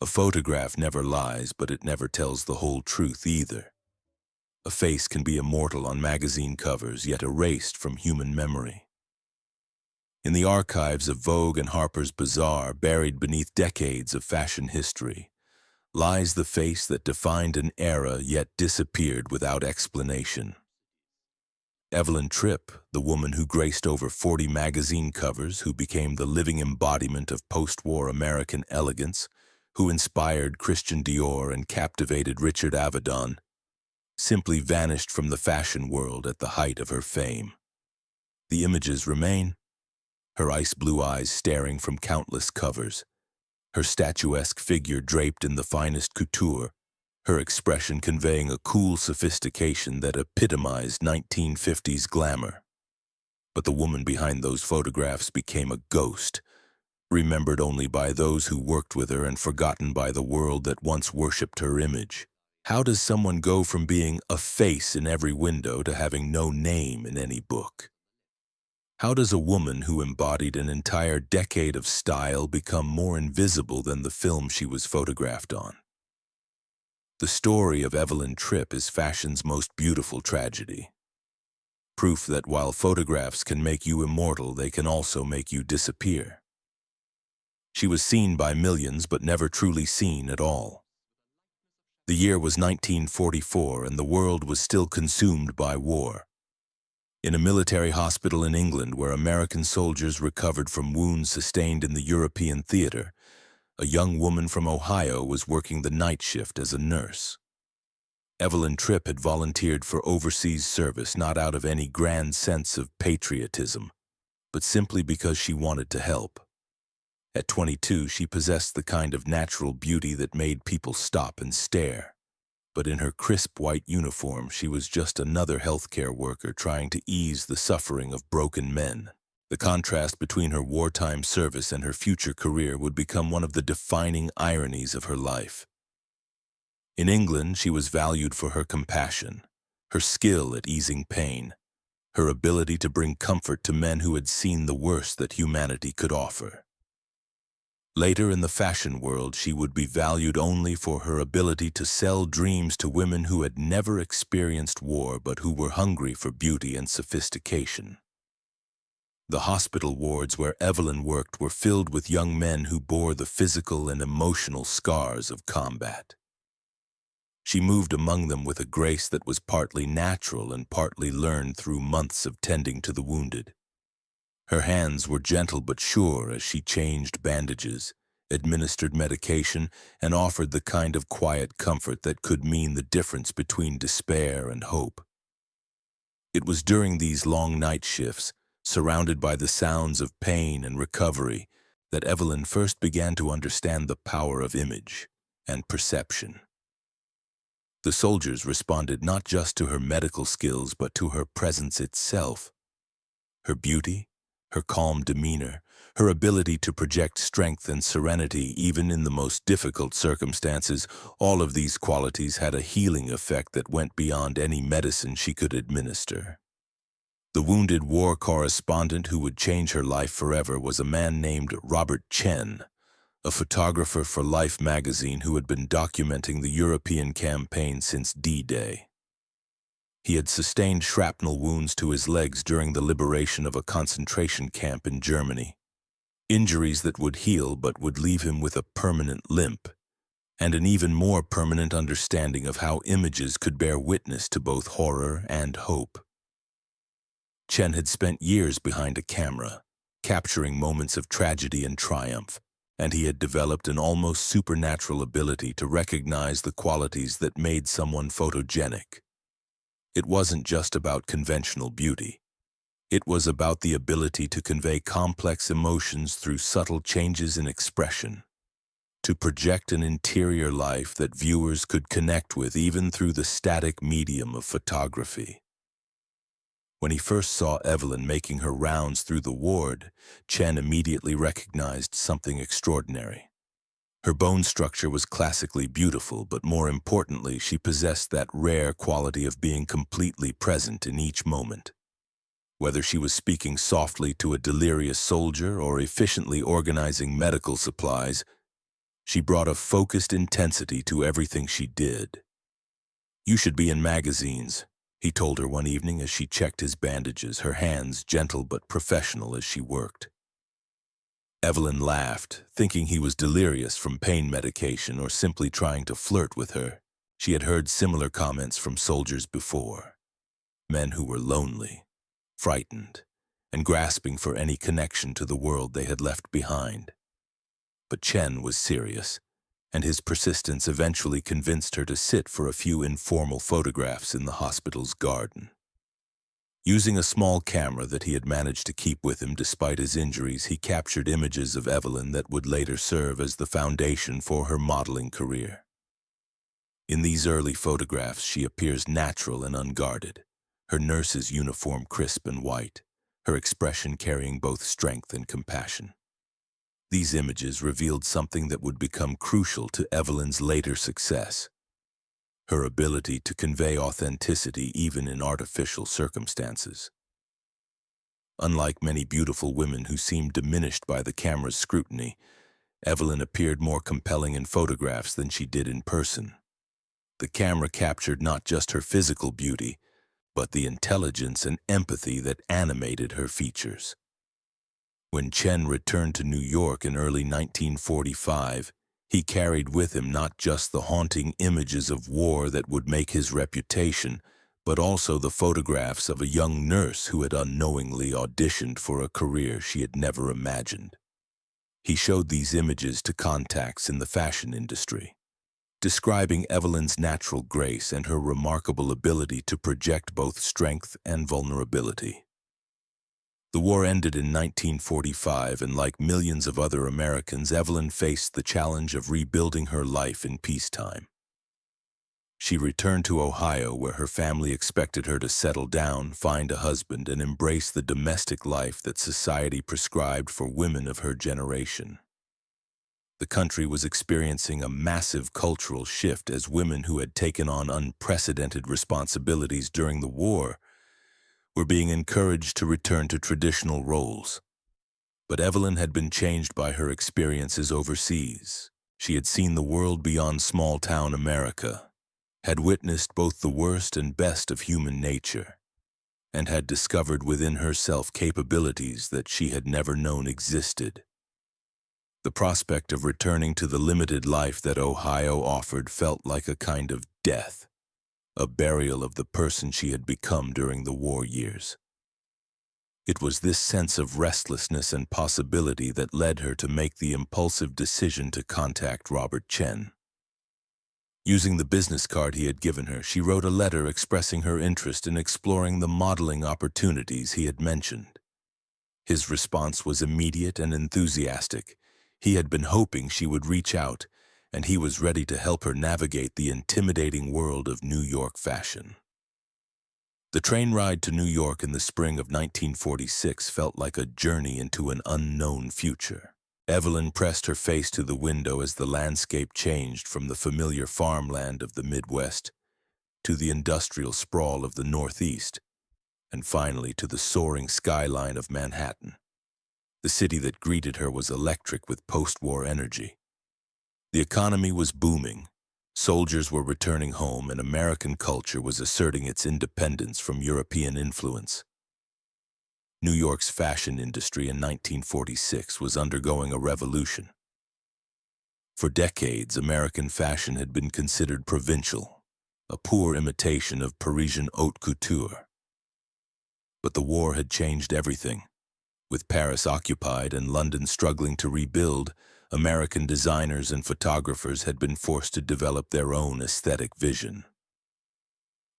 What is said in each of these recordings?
A photograph never lies, but it never tells the whole truth either. A face can be immortal on magazine covers, yet erased from human memory. In the archives of Vogue and Harper's Bazaar, buried beneath decades of fashion history, lies the face that defined an era yet disappeared without explanation. Evelyn Tripp, the woman who graced over 40 magazine covers, who became the living embodiment of post-war American elegance, who inspired Christian Dior and captivated Richard Avedon, simply vanished from the fashion world at the height of her fame. The images remain, her ice-blue eyes staring from countless covers, her statuesque figure draped in the finest couture, her expression conveying a cool sophistication that epitomized 1950s glamour. But the woman behind those photographs became a ghost, remembered only by those who worked with her and forgotten by the world that once worshipped her image. How does someone go from being a face in every window to having no name in any book? How does a woman who embodied an entire decade of style become more invisible than the film she was photographed on? The story of Evelyn Tripp is fashion's most beautiful tragedy. Proof that while photographs can make you immortal, they can also make you disappear. She was seen by millions, but never truly seen at all. The year was 1944, and the world was still consumed by war. In a military hospital in England where American soldiers recovered from wounds sustained in the European theater, a young woman from Ohio was working the night shift as a nurse. Evelyn Tripp had volunteered for overseas service not out of any grand sense of patriotism, but simply because she wanted to help. At 22, she possessed the kind of natural beauty that made people stop and stare. But in her crisp white uniform, she was just another healthcare worker trying to ease the suffering of broken men. The contrast between her wartime service and her future career would become one of the defining ironies of her life. In England, she was valued for her compassion, her skill at easing pain, her ability to bring comfort to men who had seen the worst that humanity could offer. Later in the fashion world, she would be valued only for her ability to sell dreams to women who had never experienced war but who were hungry for beauty and sophistication. The hospital wards where Evelyn worked were filled with young men who bore the physical and emotional scars of combat. She moved among them with a grace that was partly natural and partly learned through months of tending to the wounded. Her hands were gentle but sure as she changed bandages, administered medication, and offered the kind of quiet comfort that could mean the difference between despair and hope. It was during these long night shifts, surrounded by the sounds of pain and recovery, that Evelyn first began to understand the power of image and perception. The soldiers responded not just to her medical skills but to her presence itself. Her beauty, her calm demeanor, her ability to project strength and serenity even in the most difficult circumstances, all of these qualities had a healing effect that went beyond any medicine she could administer. The wounded war correspondent who would change her life forever was a man named Robert Chen, a photographer for Life magazine who had been documenting the European campaign since D-Day. He had sustained shrapnel wounds to his legs during the liberation of a concentration camp in Germany, injuries that would heal but would leave him with a permanent limp, and an even more permanent understanding of how images could bear witness to both horror and hope. Chen had spent years behind a camera, capturing moments of tragedy and triumph, and he had developed an almost supernatural ability to recognize the qualities that made someone photogenic. It wasn't just about conventional beauty. It was about the ability to convey complex emotions through subtle changes in expression, to project an interior life that viewers could connect with even through the static medium of photography. When he first saw Evelyn making her rounds through the ward, Chen immediately recognized something extraordinary. Her bone structure was classically beautiful, but more importantly, she possessed that rare quality of being completely present in each moment. Whether she was speaking softly to a delirious soldier or efficiently organizing medical supplies, She brought a focused intensity to everything she did. "You should be in magazines," he told her one evening as she checked his bandages, her hands gentle but professional as she worked. Evelyn laughed, thinking he was delirious from pain medication or simply trying to flirt with her. She had heard similar comments from soldiers before. Men who were lonely, frightened, and grasping for any connection to the world they had left behind. But Chen was serious, and his persistence eventually convinced her to sit for a few informal photographs in the hospital's garden. Using a small camera that he had managed to keep with him despite his injuries, he captured images of Evelyn that would later serve as the foundation for her modeling career. In these early photographs, she appears natural and unguarded, her nurse's uniform crisp and white, her expression carrying both strength and compassion. These images revealed something that would become crucial to Evelyn's later success: her ability to convey authenticity even in artificial circumstances. Unlike many beautiful women who seemed diminished by the camera's scrutiny, Evelyn appeared more compelling in photographs than she did in person. The camera captured not just her physical beauty, but the intelligence and empathy that animated her features. When Chen returned to New York in early 1945, he carried with him not just the haunting images of war that would make his reputation, but also the photographs of a young nurse who had unknowingly auditioned for a career she had never imagined. He showed these images to contacts in the fashion industry, describing Evelyn's natural grace and her remarkable ability to project both strength and vulnerability. The war ended in 1945, and like millions of other Americans, Evelyn faced the challenge of rebuilding her life in peacetime. She returned to Ohio, where her family expected her to settle down, find a husband, and embrace the domestic life that society prescribed for women of her generation. The country was experiencing a massive cultural shift as women who had taken on unprecedented responsibilities during the war were being encouraged to return to traditional roles. But Evelyn had been changed by her experiences overseas. She had seen the world beyond small-town America, had witnessed both the worst and best of human nature, and had discovered within herself capabilities that she had never known existed. The prospect of returning to the limited life that Ohio offered felt like a kind of death, a burial of the person she had become during the war years. It was this sense of restlessness and possibility that led her to make the impulsive decision to contact Robert Chen. Using the business card he had given her, she wrote a letter expressing her interest in exploring the modeling opportunities he had mentioned. His response was immediate and enthusiastic. He had been hoping she would reach out, and he was ready to help her navigate the intimidating world of New York fashion. The train ride to New York in the spring of 1946 felt like a journey into an unknown future. Evelyn pressed her face to the window as the landscape changed from the familiar farmland of the Midwest to the industrial sprawl of the Northeast, and finally to the soaring skyline of Manhattan. The city that greeted her was electric with post-war energy. The economy was booming, soldiers were returning home, and American culture was asserting its independence from European influence. New York's fashion industry in 1946 was undergoing a revolution. For decades, American fashion had been considered provincial, a poor imitation of Parisian haute couture. But the war had changed everything. With Paris occupied and London struggling to rebuild, American designers and photographers had been forced to develop their own aesthetic vision.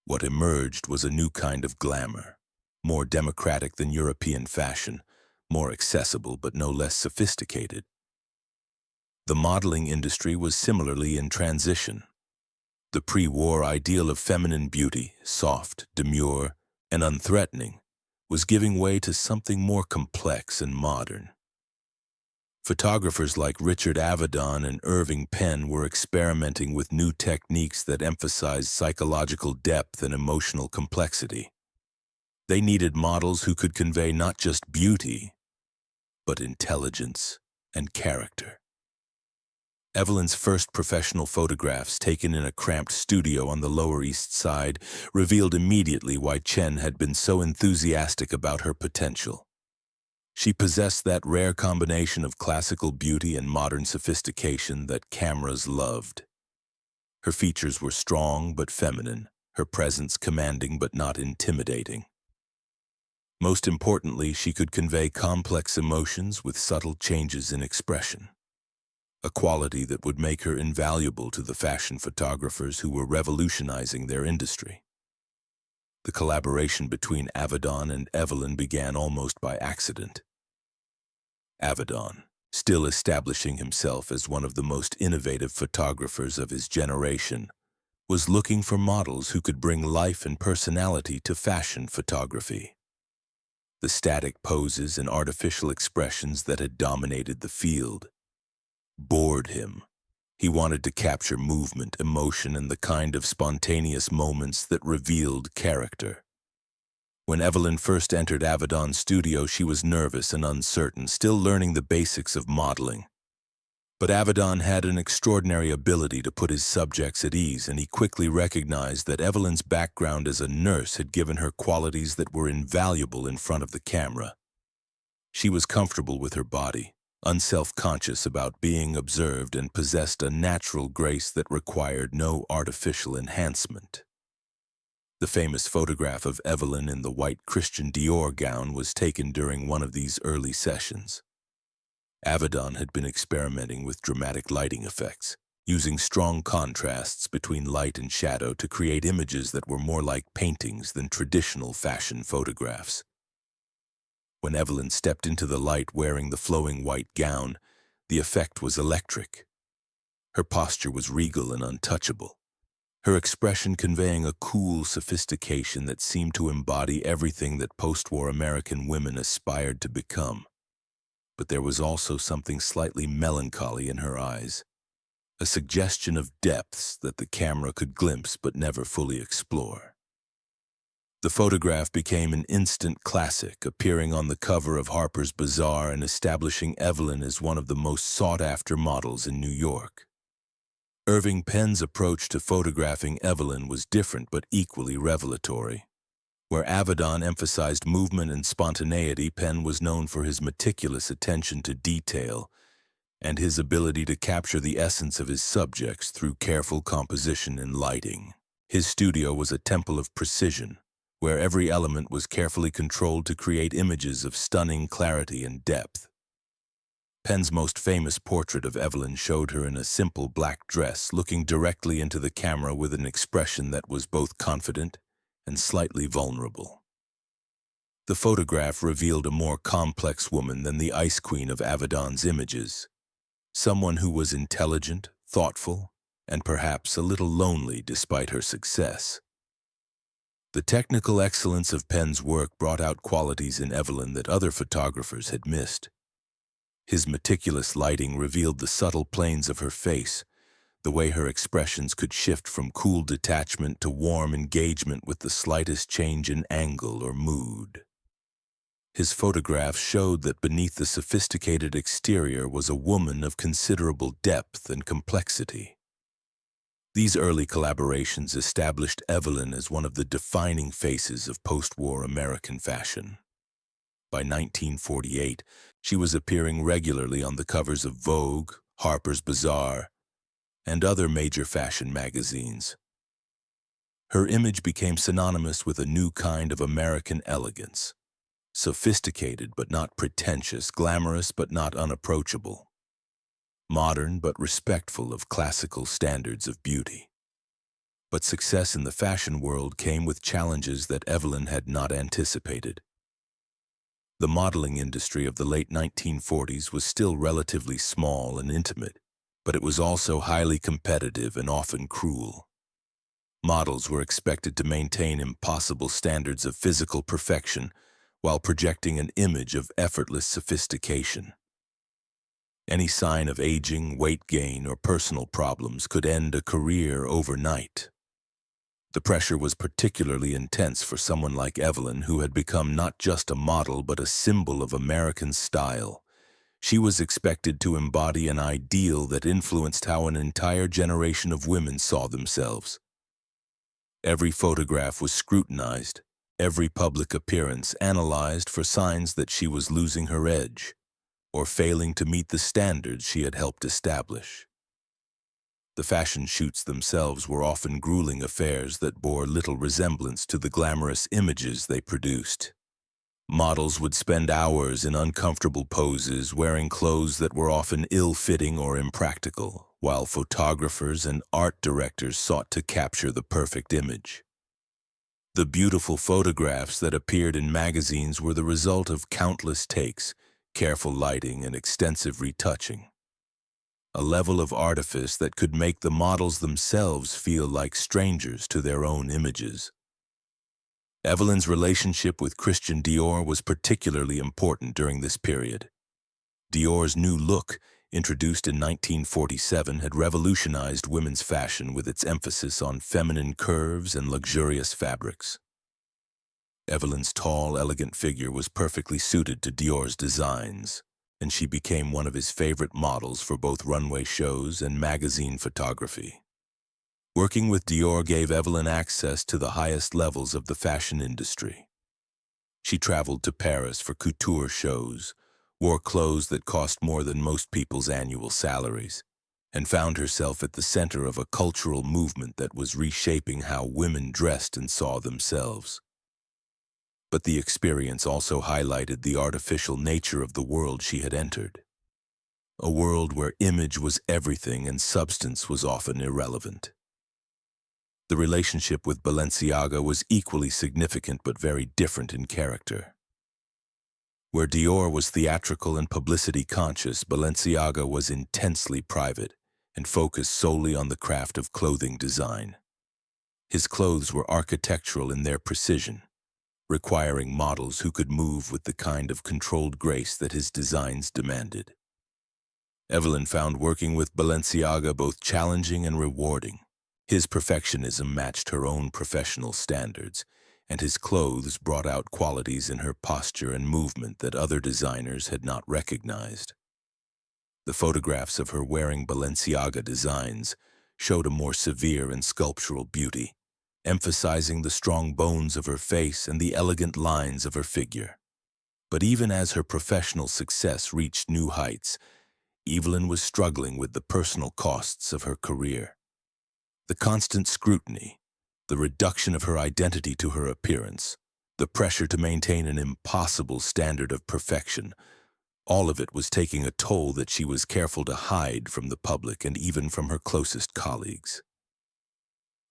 What emerged was a new kind of glamour, more democratic than European fashion, more accessible but no less sophisticated. The modeling industry was similarly in transition. The pre-war ideal of feminine beauty, soft, demure, and unthreatening, was giving way to something more complex and modern. Photographers like Richard Avedon and Irving Penn were experimenting with new techniques that emphasized psychological depth and emotional complexity. They needed models who could convey not just beauty, but intelligence and character. Evelyn's first professional photographs, taken in a cramped studio on the Lower East Side, revealed immediately why Chen had been so enthusiastic about her potential. She possessed that rare combination of classical beauty and modern sophistication that cameras loved. Her features were strong but feminine, her presence commanding but not intimidating. Most importantly, she could convey complex emotions with subtle changes in expression, a quality that would make her invaluable to the fashion photographers who were revolutionizing their industry. The collaboration between Avedon and Evelyn began almost by accident. Avedon, still establishing himself as one of the most innovative photographers of his generation, was looking for models who could bring life and personality to fashion photography. The static poses and artificial expressions that had dominated the field bored him. He wanted to capture movement, emotion, and the kind of spontaneous moments that revealed character. When Evelyn first entered Avedon's studio, she was nervous and uncertain, still learning the basics of modeling. But Avedon had an extraordinary ability to put his subjects at ease, and he quickly recognized that Evelyn's background as a nurse had given her qualities that were invaluable in front of the camera. She was comfortable with her body, unself-conscious about being observed, and possessed a natural grace that required no artificial enhancement. The famous photograph of Evelyn in the white Christian Dior gown was taken during one of these early sessions. Avedon had been experimenting with dramatic lighting effects, using strong contrasts between light and shadow to create images that were more like paintings than traditional fashion photographs. When Evelyn stepped into the light wearing the flowing white gown, the effect was electric. Her posture was regal and untouchable, her expression conveying a cool sophistication that seemed to embody everything that post-war American women aspired to become. But there was also something slightly melancholy in her eyes, a suggestion of depths that the camera could glimpse but never fully explore. The photograph became an instant classic, appearing on the cover of Harper's Bazaar and establishing Evelyn as one of the most sought-after models in New York. Irving Penn's approach to photographing Evelyn was different but equally revelatory. Where Avedon emphasized movement and spontaneity, Penn was known for his meticulous attention to detail and his ability to capture the essence of his subjects through careful composition and lighting. His studio was a temple of precision, where every element was carefully controlled to create images of stunning clarity and depth. Penn's most famous portrait of Evelyn showed her in a simple black dress, looking directly into the camera with an expression that was both confident and slightly vulnerable. The photograph revealed a more complex woman than the Ice Queen of Avedon's images, someone who was intelligent, thoughtful, and perhaps a little lonely despite her success. The technical excellence of Penn's work brought out qualities in Evelyn that other photographers had missed. His meticulous lighting revealed the subtle planes of her face, the way her expressions could shift from cool detachment to warm engagement with the slightest change in angle or mood. His photographs showed that beneath the sophisticated exterior was a woman of considerable depth and complexity. These early collaborations established Evelyn as one of the defining faces of post-war American fashion. By 1948, she was appearing regularly on the covers of Vogue, Harper's Bazaar, and other major fashion magazines. Her image became synonymous with a new kind of American elegance, sophisticated but not pretentious, glamorous but not unapproachable, modern but respectful of classical standards of beauty. But success in the fashion world came with challenges that Evelyn had not anticipated. The modeling industry of the late 1940s was still relatively small and intimate, but it was also highly competitive and often cruel. Models were expected to maintain impossible standards of physical perfection while projecting an image of effortless sophistication. Any sign of aging, weight gain, or personal problems could end a career overnight. The pressure was particularly intense for someone like Evelyn, who had become not just a model but a symbol of American style, She was expected to embody an ideal that influenced how an entire generation of women saw themselves. Every photograph was scrutinized, every public appearance analyzed for signs that she was losing her edge or failing to meet the standards she had helped establish. The fashion shoots themselves were often grueling affairs that bore little resemblance to the glamorous images they produced. Models would spend hours in uncomfortable poses, wearing clothes that were often ill-fitting or impractical, while photographers and art directors sought to capture the perfect image. The beautiful photographs that appeared in magazines were the result of countless takes, careful lighting, and extensive retouching. A level of artifice that could make the models themselves feel like strangers to their own images. Evelyn's relationship with Christian Dior was particularly important during this period. Dior's new look, introduced in 1947, had revolutionized women's fashion with its emphasis on feminine curves and luxurious fabrics. Evelyn's tall, elegant figure was perfectly suited to Dior's designs, and she became one of his favorite models for both runway shows and magazine photography. Working with Dior gave Evelyn access to the highest levels of the fashion industry. She traveled to Paris for couture shows, wore clothes that cost more than most people's annual salaries, and found herself at the center of a cultural movement that was reshaping how women dressed and saw themselves. But the experience also highlighted the artificial nature of the world she had entered. A world where image was everything and substance was often irrelevant. The relationship with Balenciaga was equally significant but very different in character. Where Dior was theatrical and publicity-conscious, Balenciaga was intensely private and focused solely on the craft of clothing design. His clothes were architectural in their precision, requiring models who could move with the kind of controlled grace that his designs demanded. Evelyn found working with Balenciaga both challenging and rewarding. His perfectionism matched her own professional standards, and his clothes brought out qualities in her posture and movement that other designers had not recognized. The photographs of her wearing Balenciaga designs showed a more severe and sculptural beauty, emphasizing the strong bones of her face and the elegant lines of her figure. But even as her professional success reached new heights, Evelyn was struggling with the personal costs of her career. The constant scrutiny, the reduction of her identity to her appearance, the pressure to maintain an impossible standard of perfection, all of it was taking a toll that she was careful to hide from the public and even from her closest colleagues.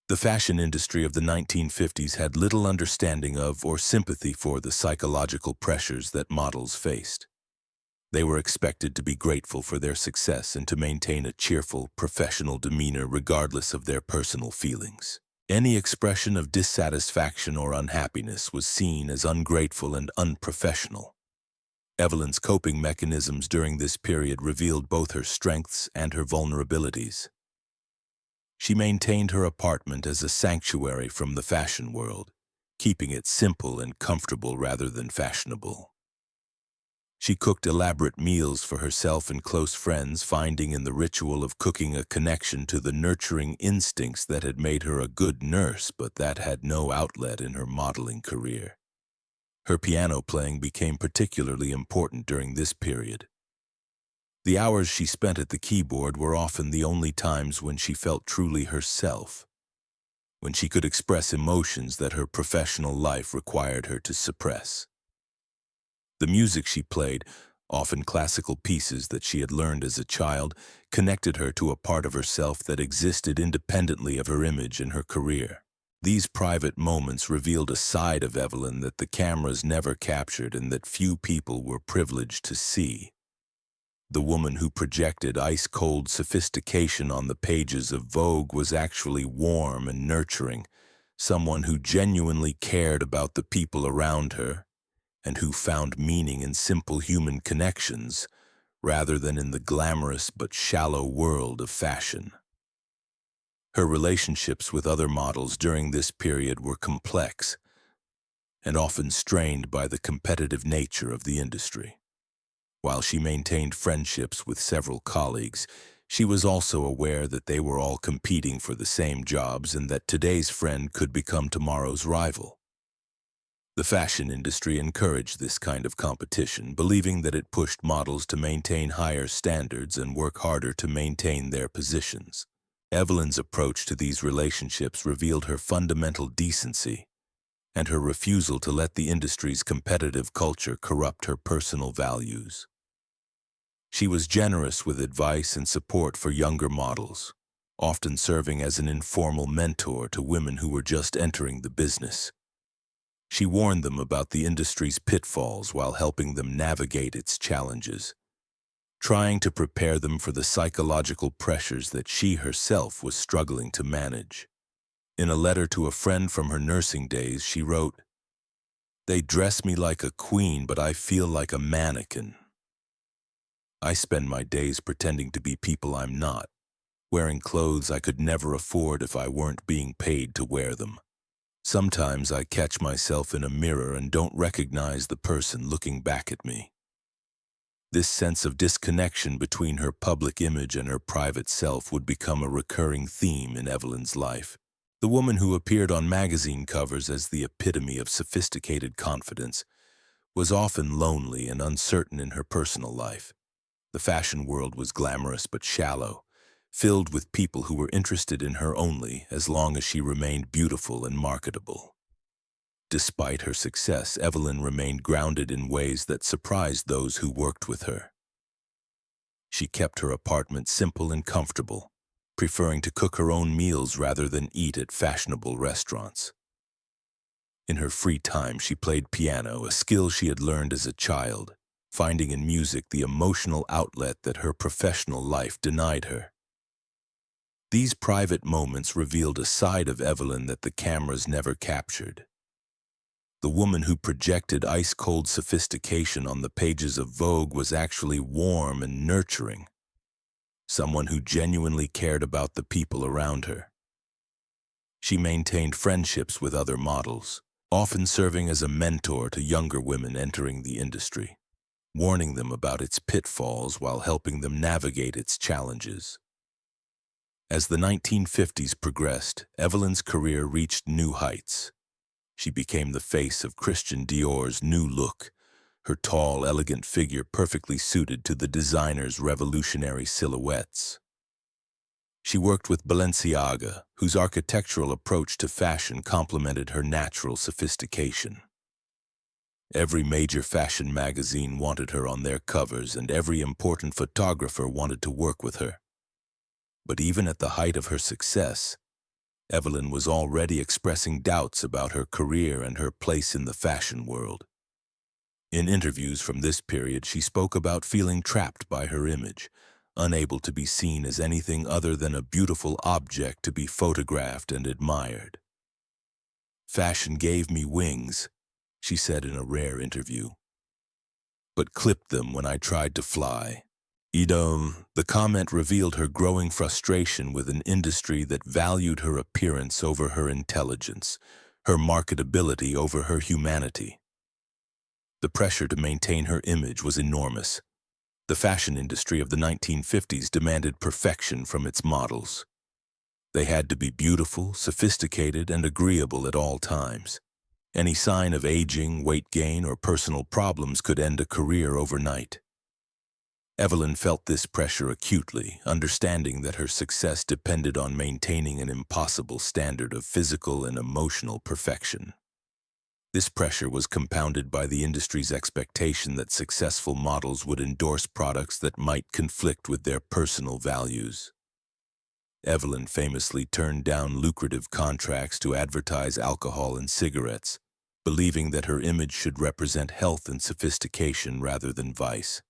The fashion industry of the 1950s had little understanding of or sympathy for the psychological pressures that models faced. They were expected to be grateful for their success and to maintain a cheerful, professional demeanor regardless of their personal feelings. Any expression of dissatisfaction or unhappiness was seen as ungrateful and unprofessional. Evelyn's coping mechanisms during this period revealed both her strengths and her vulnerabilities. She maintained her apartment as a sanctuary from the fashion world, keeping it simple and comfortable rather than fashionable. She cooked elaborate meals for herself and close friends, finding in the ritual of cooking a connection to the nurturing instincts that had made her a good nurse but that had no outlet in her modeling career. Her piano playing became particularly important during this period. The hours she spent at the keyboard were often the only times when she felt truly herself, when she could express emotions that her professional life required her to suppress. The music she played, often classical pieces that she had learned as a child, connected her to a part of herself that existed independently of her image and her career. These private moments revealed a side of Evelyn that the cameras never captured and that few people were privileged to see. The woman who projected ice-cold sophistication on the pages of Vogue was actually warm and nurturing, someone who genuinely cared about the people around her, and who found meaning in simple human connections rather than in the glamorous but shallow world of fashion. Her relationships with other models during this period were complex and often strained by the competitive nature of the industry. While she maintained friendships with several colleagues, she was also aware that they were all competing for the same jobs and that today's friend could become tomorrow's rival. The fashion industry encouraged this kind of competition, believing that it pushed models to maintain higher standards and work harder to maintain their positions. Evelyn's approach to these relationships revealed her fundamental decency and her refusal to let the industry's competitive culture corrupt her personal values. She was generous with advice and support for younger models, often serving as an informal mentor to women who were just entering the business. She warned them about the industry's pitfalls while helping them navigate its challenges, trying to prepare them for the psychological pressures that she herself was struggling to manage. In a letter to a friend from her nursing days, she wrote, "They dress me like a queen, but I feel like a mannequin. I spend my days pretending to be people I'm not, wearing clothes I could never afford if I weren't being paid to wear them. Sometimes I catch myself in a mirror and don't recognize the person looking back at me." This sense of disconnection between her public image and her private self would become a recurring theme in Evelyn's life. The woman who appeared on magazine covers as the epitome of sophisticated confidence was often lonely and uncertain in her personal life. The fashion world was glamorous but shallow, filled with people who were interested in her only as long as she remained beautiful and marketable. Despite her success, Evelyn remained grounded in ways that surprised those who worked with her. She kept her apartment simple and comfortable, preferring to cook her own meals rather than eat at fashionable restaurants. In her free time, she played piano, a skill she had learned as a child, finding in music the emotional outlet that her professional life denied her. These private moments revealed a side of Evelyn that the cameras never captured. The woman who projected ice-cold sophistication on the pages of Vogue was actually warm and nurturing, someone who genuinely cared about the people around her. She maintained friendships with other models, often serving as a mentor to younger women entering the industry, warning them about its pitfalls while helping them navigate its challenges. As the 1950s progressed, Evelyn's career reached new heights. She became the face of Christian Dior's new look, her tall, elegant figure perfectly suited to the designer's revolutionary silhouettes. She worked with Balenciaga, whose architectural approach to fashion complemented her natural sophistication. Every major fashion magazine wanted her on their covers, and every important photographer wanted to work with her. But even at the height of her success, Evelyn was already expressing doubts about her career and her place in the fashion world. In interviews from this period, she spoke about feeling trapped by her image, unable to be seen as anything other than a beautiful object to be photographed and admired. "Fashion gave me wings," she said in a rare interview, "but clipped them when I tried to fly." The comment revealed her growing frustration with an industry that valued her appearance over her intelligence, her marketability over her humanity. The pressure to maintain her image was enormous. The fashion industry of the 1950s demanded perfection from its models. They had to be beautiful, sophisticated, and agreeable at all times. Any sign of aging, weight gain, or personal problems could end a career overnight. Evelyn felt this pressure acutely, understanding that her success depended on maintaining an impossible standard of physical and emotional perfection. This pressure was compounded by the industry's expectation that successful models would endorse products that might conflict with their personal values. Evelyn famously turned down lucrative contracts to advertise alcohol and cigarettes, believing that her image should represent health and sophistication rather than vice.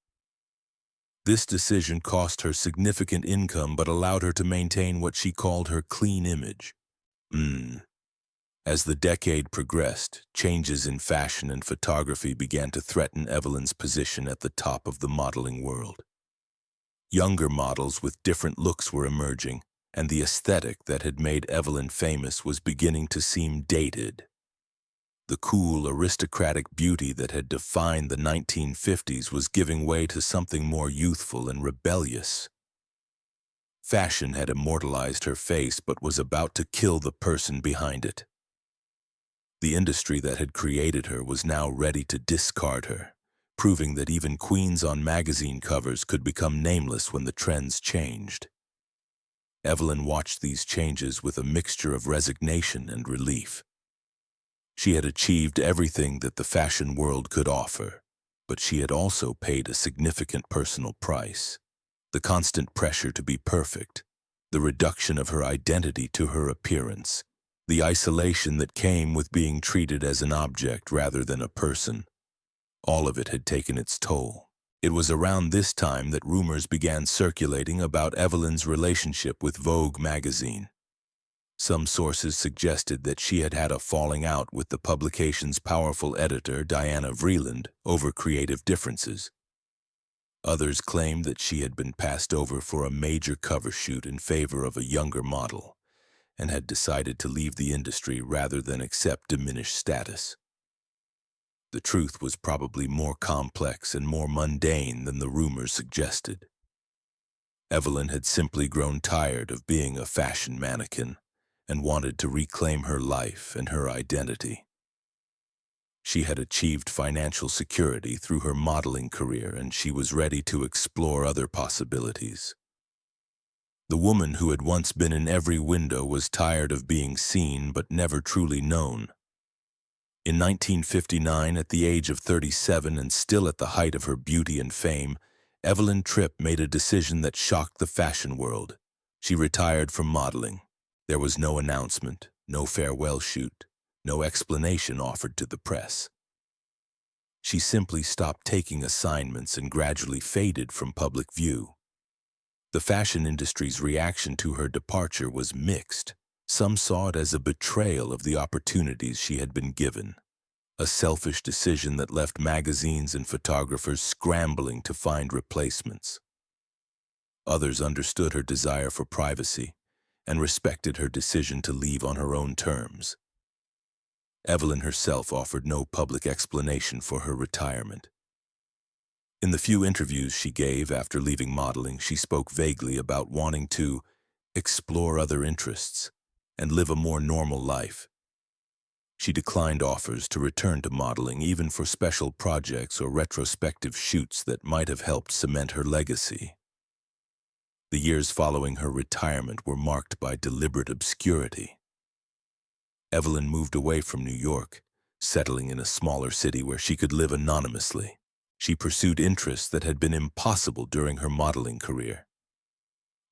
This decision cost her significant income but allowed her to maintain what she called her clean image. As the decade progressed, changes in fashion and photography began to threaten Evelyn's position at the top of the modeling world. Younger models with different looks were emerging, and the aesthetic that had made Evelyn famous was beginning to seem dated. The cool, aristocratic beauty that had defined the 1950s was giving way to something more youthful and rebellious. Fashion had immortalized her face but was about to kill the person behind it. The industry that had created her was now ready to discard her, proving that even queens on magazine covers could become nameless when the trends changed. Evelyn watched these changes with a mixture of resignation and relief. She had achieved everything that the fashion world could offer, but she had also paid a significant personal price. The constant pressure to be perfect, the reduction of her identity to her appearance, the isolation that came with being treated as an object rather than a person. All of it had taken its toll. It was around this time that rumors began circulating about Evelyn's relationship with Vogue magazine. Some sources suggested that she had had a falling out with the publication's powerful editor, Diana Vreeland, over creative differences. Others claimed that she had been passed over for a major cover shoot in favor of a younger model, and had decided to leave the industry rather than accept diminished status. The truth was probably more complex and more mundane than the rumors suggested. Evelyn had simply grown tired of being a fashion mannequin and wanted to reclaim her life and her identity. She had achieved financial security through her modeling career, and she was ready to explore other possibilities. The woman who had once been in every window was tired of being seen but never truly known. In 1959, at the age of 37 and still at the height of her beauty and fame, Evelyn Tripp made a decision that shocked the fashion world. She retired from modeling. There was no announcement, no farewell shoot, no explanation offered to the press. She simply stopped taking assignments and gradually faded from public view. The fashion industry's reaction to her departure was mixed. Some saw it as a betrayal of the opportunities she had been given, a selfish decision that left magazines and photographers scrambling to find replacements. Others understood her desire for privacy and respected her decision to leave on her own terms. Evelyn herself offered no public explanation for her retirement. In the few interviews she gave after leaving modeling, she spoke vaguely about wanting to explore other interests and live a more normal life. She declined offers to return to modeling, even for special projects or retrospective shoots that might have helped cement her legacy. The years following her retirement were marked by deliberate obscurity. Evelyn moved away from New York, settling in a smaller city where she could live anonymously. She pursued interests that had been impossible during her modeling career.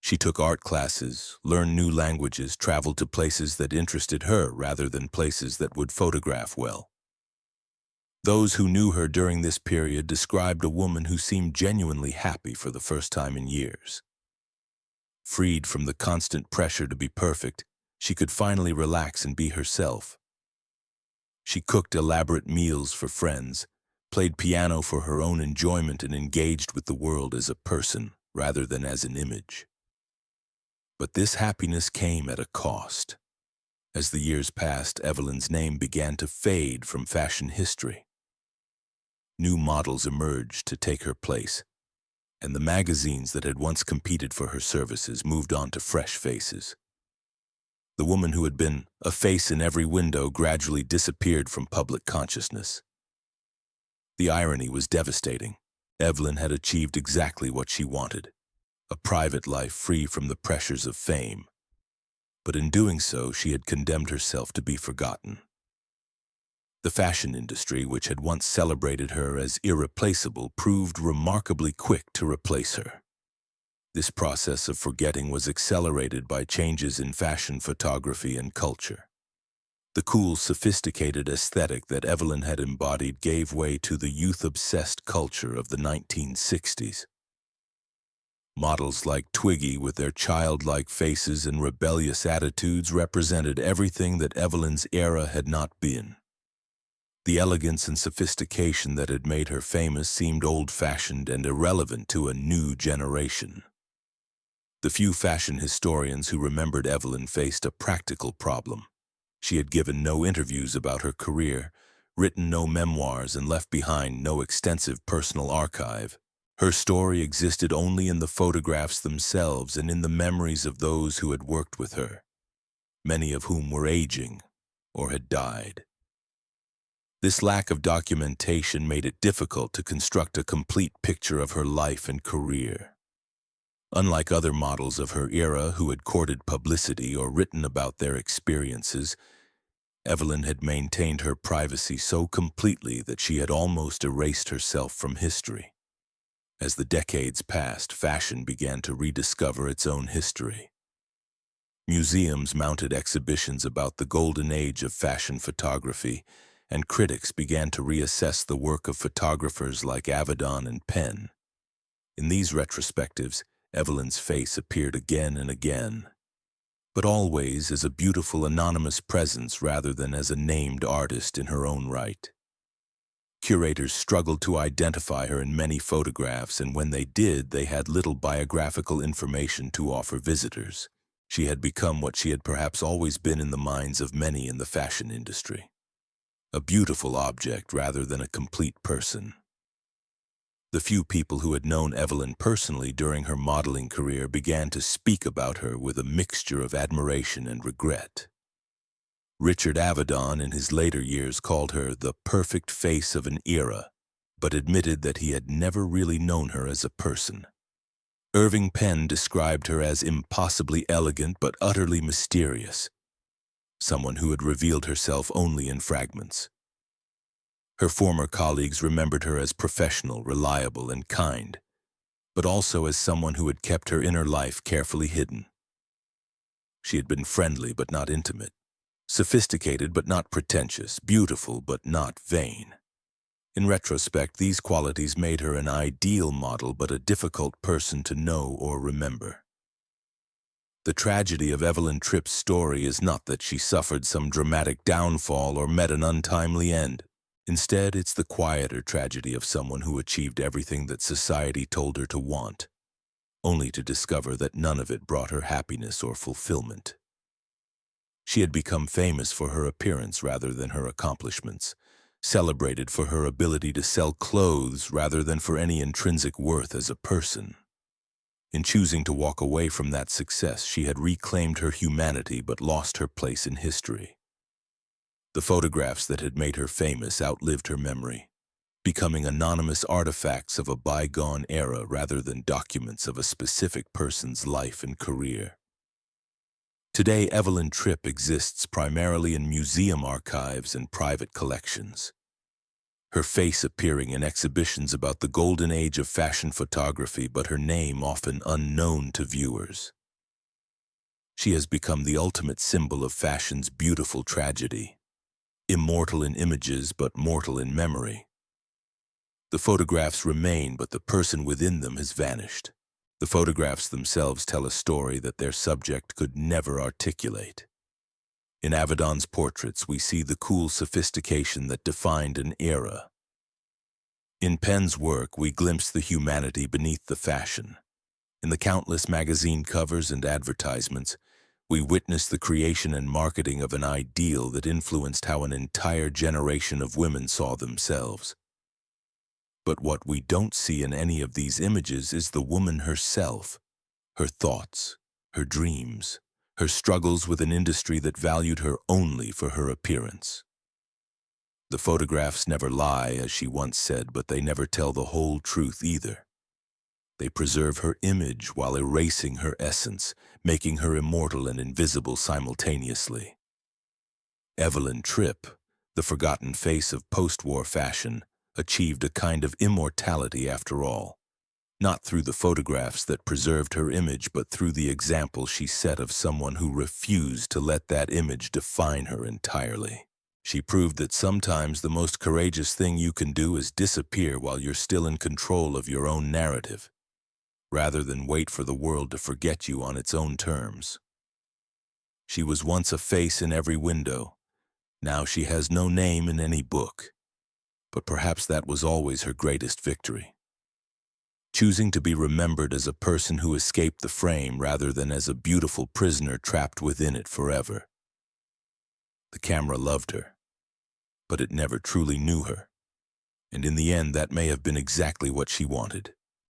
She took art classes, learned new languages, traveled to places that interested her rather than places that would photograph well. Those who knew her during this period described a woman who seemed genuinely happy for the first time in years. Freed from the constant pressure to be perfect, she could finally relax and be herself. She cooked elaborate meals for friends, played piano for her own enjoyment, and engaged with the world as a person rather than as an image. But this happiness came at a cost. As the years passed, Evelyn's name began to fade from fashion history. New models emerged to take her place, and the magazines that had once competed for her services moved on to fresh faces. The woman who had been a face in every window gradually disappeared from public consciousness. The irony was devastating. Evelyn had achieved exactly what she wanted, a private life free from the pressures of fame. But in doing so, she had condemned herself to be forgotten. The fashion industry, which had once celebrated her as irreplaceable, proved remarkably quick to replace her. This process of forgetting was accelerated by changes in fashion photography and culture. The cool, sophisticated aesthetic that Evelyn had embodied gave way to the youth-obsessed culture of the 1960s. Models like Twiggy, with their childlike faces and rebellious attitudes, represented everything that Evelyn's era had not been. The elegance and sophistication that had made her famous seemed old-fashioned and irrelevant to a new generation. The few fashion historians who remembered Evelyn faced a practical problem. She had given no interviews about her career, written no memoirs and left behind no extensive personal archive. Her story existed only in the photographs themselves and in the memories of those who had worked with her, many of whom were aging or had died. This lack of documentation made it difficult to construct a complete picture of her life and career. Unlike other models of her era who had courted publicity or written about their experiences, Evelyn had maintained her privacy so completely that she had almost erased herself from history. As the decades passed, fashion began to rediscover its own history. Museums mounted exhibitions about the golden age of fashion photography, and critics began to reassess the work of photographers like Avedon and Penn. In these retrospectives, Evelyn's face appeared again and again, but always as a beautiful anonymous presence rather than as a named artist in her own right. Curators struggled to identify her in many photographs, and when they did, they had little biographical information to offer visitors. She had become what she had perhaps always been in the minds of many in the fashion industry: a beautiful object rather than a complete person. The few people who had known Evelyn personally during her modeling career began to speak about her with a mixture of admiration and regret. Richard Avedon in his later years called her the perfect face of an era, but admitted that he had never really known her as a person. Irving Penn described her as impossibly elegant but utterly mysterious, someone who had revealed herself only in fragments. Her former colleagues remembered her as professional, reliable, and kind, but also as someone who had kept her inner life carefully hidden. She had been friendly but not intimate, sophisticated but not pretentious, beautiful but not vain. In retrospect, these qualities made her an ideal model but a difficult person to know or remember. The tragedy of Evelyn Tripp's story is not that she suffered some dramatic downfall or met an untimely end. Instead, it's the quieter tragedy of someone who achieved everything that society told her to want, only to discover that none of it brought her happiness or fulfillment. She had become famous for her appearance rather than her accomplishments, celebrated for her ability to sell clothes rather than for any intrinsic worth as a person. In choosing to walk away from that success, she had reclaimed her humanity but lost her place in history. The photographs that had made her famous outlived her memory, becoming anonymous artifacts of a bygone era rather than documents of a specific person's life and career. Today, Evelyn Tripp exists primarily in museum archives and private collections, her face appearing in exhibitions about the golden age of fashion photography, but her name often unknown to viewers. She has become the ultimate symbol of fashion's beautiful tragedy, immortal in images but mortal in memory. The photographs remain, but the person within them has vanished. The photographs themselves tell a story that their subject could never articulate. In Avedon's portraits, we see the cool sophistication that defined an era. In Penn's work, we glimpse the humanity beneath the fashion. In the countless magazine covers and advertisements, we witness the creation and marketing of an ideal that influenced how an entire generation of women saw themselves. But what we don't see in any of these images is the woman herself, her thoughts, her dreams, her struggles with an industry that valued her only for her appearance. The photographs never lie, as she once said, but they never tell the whole truth either. They preserve her image while erasing her essence, making her immortal and invisible simultaneously. Evelyn Tripp, the forgotten face of postwar fashion, achieved a kind of immortality after all, not through the photographs that preserved her image, but through the example she set of someone who refused to let that image define her entirely. She proved that sometimes the most courageous thing you can do is disappear while you're still in control of your own narrative, rather than wait for the world to forget you on its own terms. She was once a face in every window. Now she has no name in any book. But perhaps that was always her greatest victory. Choosing to be remembered as a person who escaped the frame rather than as a beautiful prisoner trapped within it forever. The camera loved her. but it never truly knew her. And in the end, that may have been exactly what she wanted.